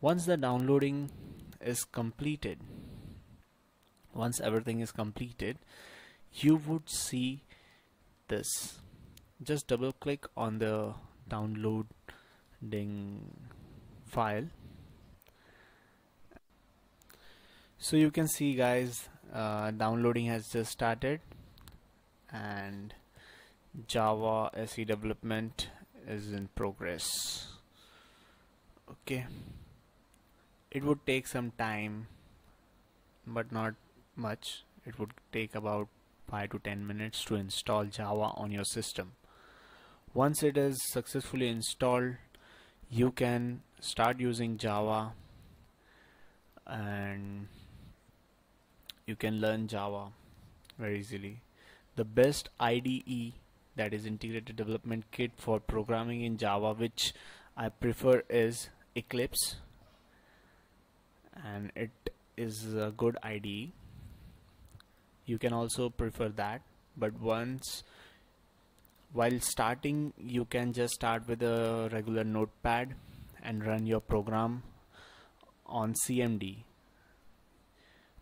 Once the downloading is completed, once everything is completed, you would see this. Just double click on the downloading file. So you can see, guys, downloading has just started and Java SE development is in progress. Okay, it would take some time, but not much. It would take about 5 to 10 minutes to install Java on your system. Once it is successfully installed, you can start using Java and you can learn Java very easily. The best IDE, that is integrated development kit for programming in Java, which I prefer, is Eclipse, and it is a good IDE. You can also prefer that, but while starting, you can just start with a regular notepad and run your program on CMD,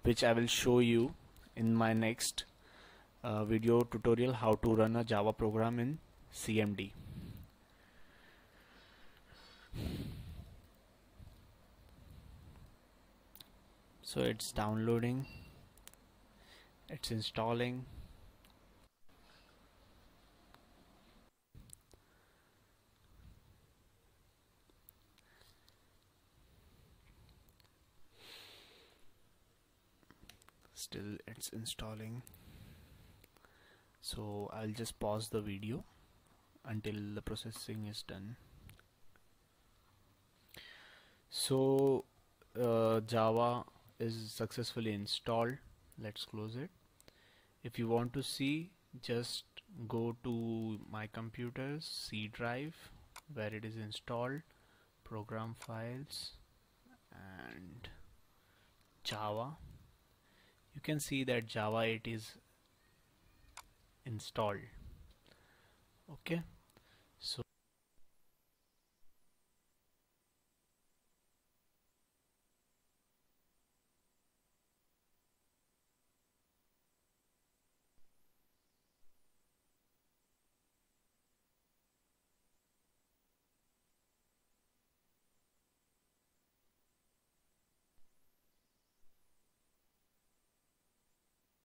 which I will show you in my next video tutorial, how to run a Java program in CMD. So it's downloading, it's installing. Still it's installing. So I'll just pause the video until the processing is done. So Java is successfully installed. Let's close it. If you want to see, just go to my computer's C drive where it is installed, program files and Java. You can see that Java 8 is installed. Okay, so